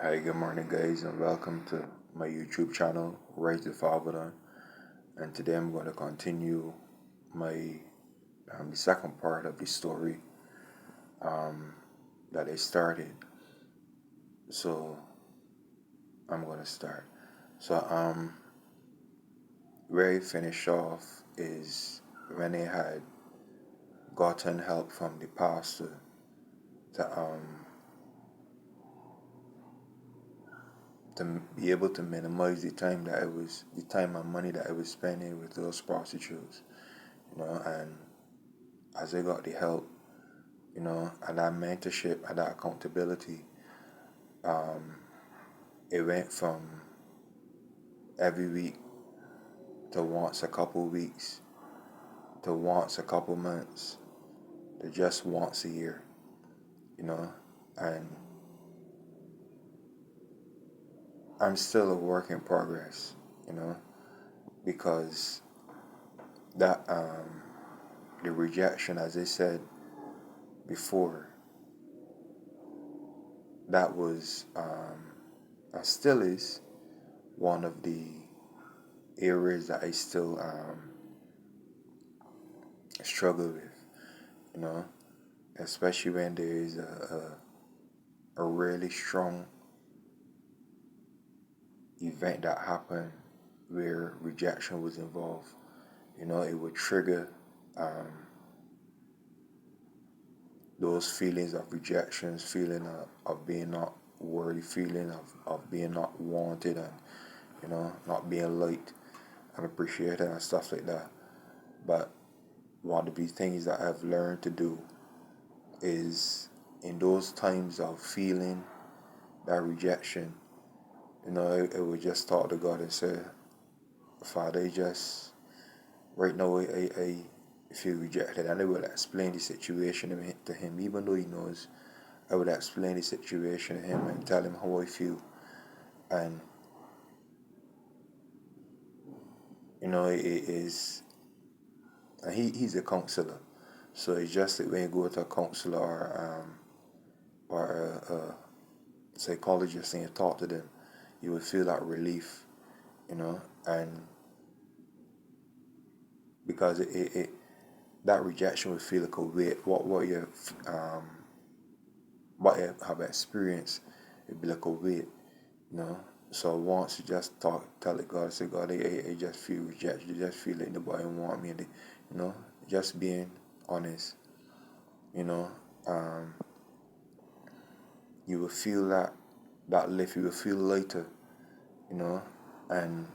Hi, good morning, guys, and welcome to my YouTube channel, Rise the Fatherland. And today I'm going to continue my the second part of the story that I started. So I'm going to start. So where I finish off is when I had gotten help from the pastor to to be able to minimize the time and money that I was spending with those prostitutes, and as I got the help, and that mentorship and that accountability, it went from every week to once a couple weeks to once a couple months to just once a year, you know, and I'm still a work in progress, you know, because that the rejection, as I said before, that was and still is one of the areas that I still struggle with, you know, especially when there is a really strong event that happened where rejection was involved. It would trigger um, those feelings of rejections, feeling of being not worthy, feeling of being not wanted, and not being liked and appreciated and stuff like that. But one of the things that I've learned to do is in those times of feeling that rejection, I would just talk to God and say, Father, right now I feel rejected, and I will explain the situation to him, even though he knows. I would explain the situation to him and tell him how I feel, and it is, and he's a counselor, so it's just like when you go to a counselor or a psychologist and you talk to them, you will feel that relief, and because it that rejection will feel like a weight. Um what you have experienced, it'd be like a weight, you know. So once you just tell it God, say God, I just feel rejected. You just feel like nobody want me, and you know, just being honest, you know, um, you will feel that lift. You will feel lighter, you know, and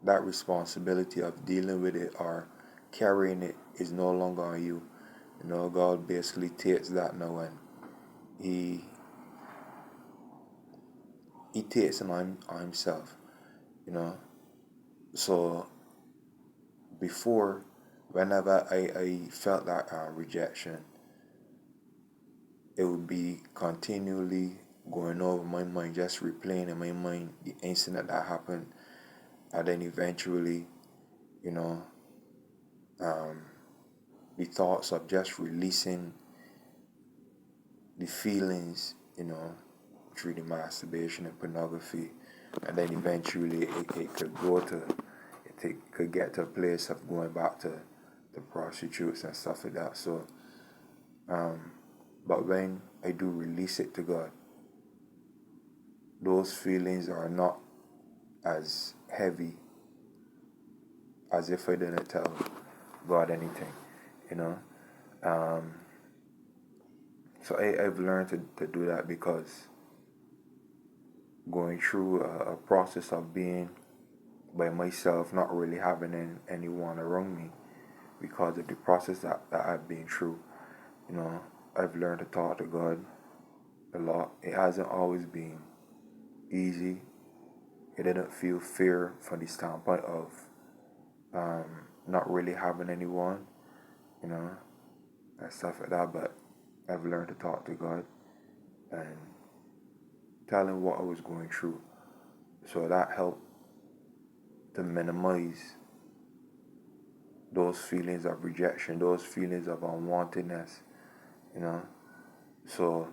that responsibility of dealing with it or carrying it is no longer on you. God basically takes that now, and He He takes it on Himself, you know. So before, whenever I felt that rejection, it would be continually going over my mind, just replaying in my mind the incident that happened, and then eventually, you know, um, the thoughts of just releasing the feelings, through the masturbation and pornography, and then eventually it could it could get to a place of going back to the prostitutes and stuff like that. So, but when I do release it to God, those feelings are not as heavy as if I didn't tell God anything, you know. Um, so I've learned to do that because going through a process of being by myself, not really having anyone around me, because of the process that I've been through, I've learned to talk to God a lot. It hasn't always been easy. It didn't feel fair from the standpoint of not really having anyone, you know, and stuff like that. But I've learned to talk to God and tell Him what I was going through. So that helped to minimize those feelings of rejection, those feelings of unwantedness, you know. So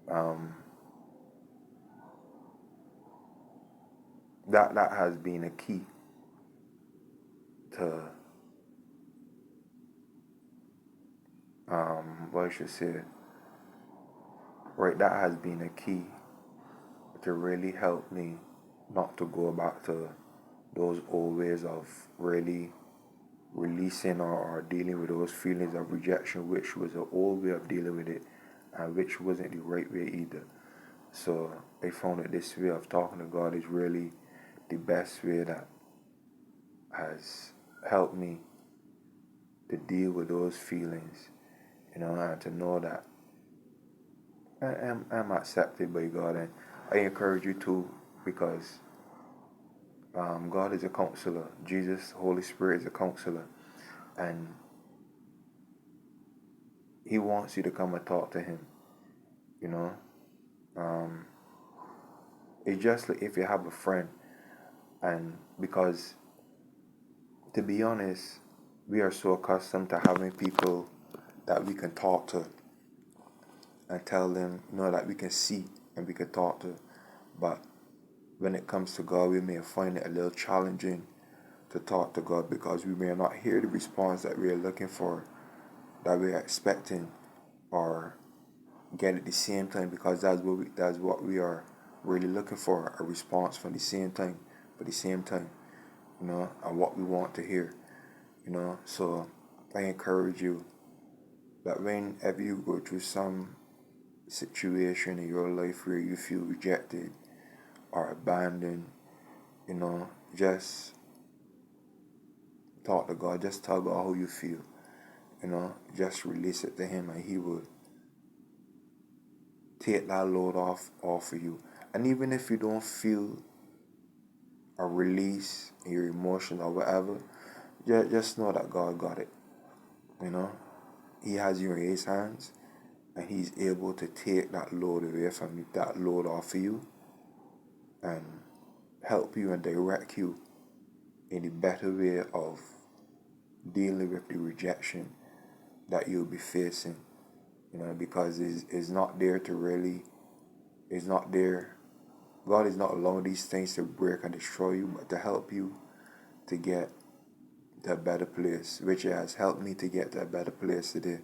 Um, that has been a key to what I should say, right? That has been a key to really help me not to go back to those old ways of really releasing or dealing with those feelings of rejection, which was an old way of dealing with it, and which wasn't the right way either. So I found that this way of talking to God is really the best way that has helped me to deal with those feelings, and to know that I'm accepted by God. And I encourage you to, because God is a counselor. Jesus, Holy Spirit is a counselor. And He wants you to come and talk to Him, you know. Um, it's just like if you have a friend, and because to be honest, we are so accustomed to having people that we can talk to and tell them, that we can see and we can talk to. But when it comes to God, we may find it a little challenging to talk to God because we may not hear the response that we are looking for, that we are expecting, or get at the same time, because that's what we are really looking for, a response from the same time, for the same time, and what we want to hear, So I encourage you that whenever you go through some situation in your life where you feel rejected or abandoned, just talk to God. Just tell God how you feel. Just release it to Him, and He will take that load off of you. And even if you don't feel a release in your emotions or whatever, just know that God got it. He has you in His hands, and He's able to take that load away from you, that load off of you, and help you and direct you in a better way of dealing with the rejection that you'll be facing. Because it's not there to really, it's not there. God is not allowing these things to break and destroy you, but to help you to get to a better place, which has helped me to get to a better place today.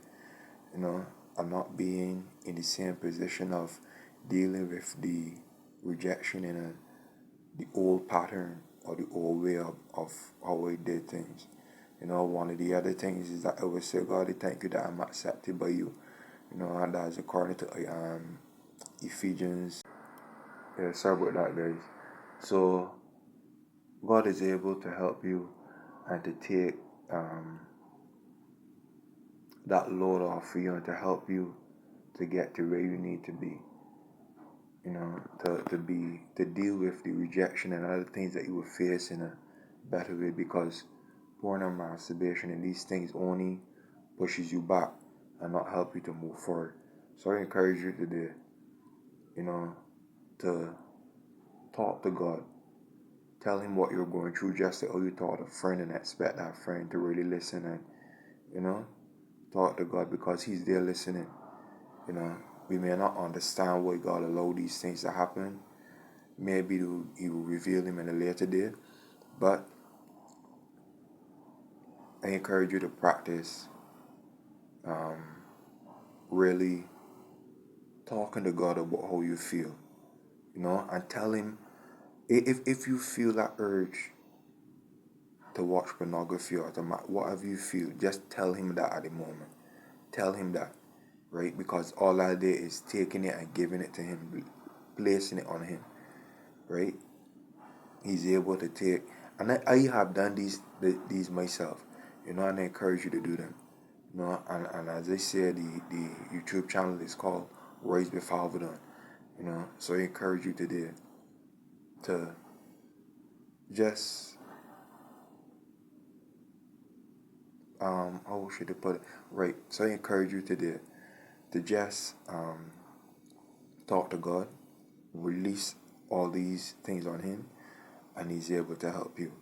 I'm not being in the same position of dealing with the rejection in the old pattern or the old way of how I did things. One of the other things is that I would say, God, I thank you that I'm accepted by you. And that is according to Ephesians. Yeah, sorry about that, guys. So God is able to help you and to take that load off for you and to help you to get to where you need to be. To deal with the rejection and other things that you will face in a better way, because porn and masturbation and these things only pushes you back and not help you to move forward. So I encourage you today, to talk to God. Tell Him what you're going through, just like how you talk to a friend, and expect that friend to really listen, and, talk to God, because He's there listening. We may not understand why God allowed these things to happen. Maybe He will reveal them in a later day. But I encourage you to practice really talking to God about how you feel, and tell Him, if you feel that urge to watch pornography or to whatever you feel, just tell Him that at the moment. Tell Him that, right? Because all I did is taking it and giving it to Him, placing it on Him, right? He's able to take, and I have done these myself, and I encourage you to do them. And as I said, the YouTube channel is called Rise with Alvedon. So I encourage you today to just how should I put it? Right. So I encourage you today to just talk to God, release all these things on Him, and He's able to help you.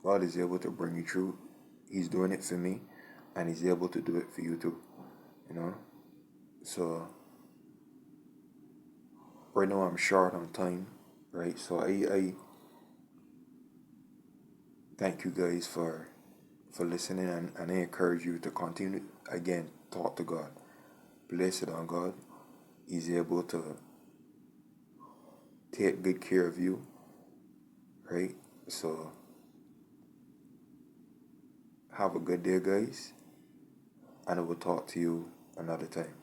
God is able to bring you through. He's doing it for me, and He's able to do it for you too. So right now I'm short on time, right? So I thank you guys for listening, and I encourage you to continue again, talk to God. Bless it on God. He's able to take good care of you, right? So have a good day, guys, and I will talk to you another time.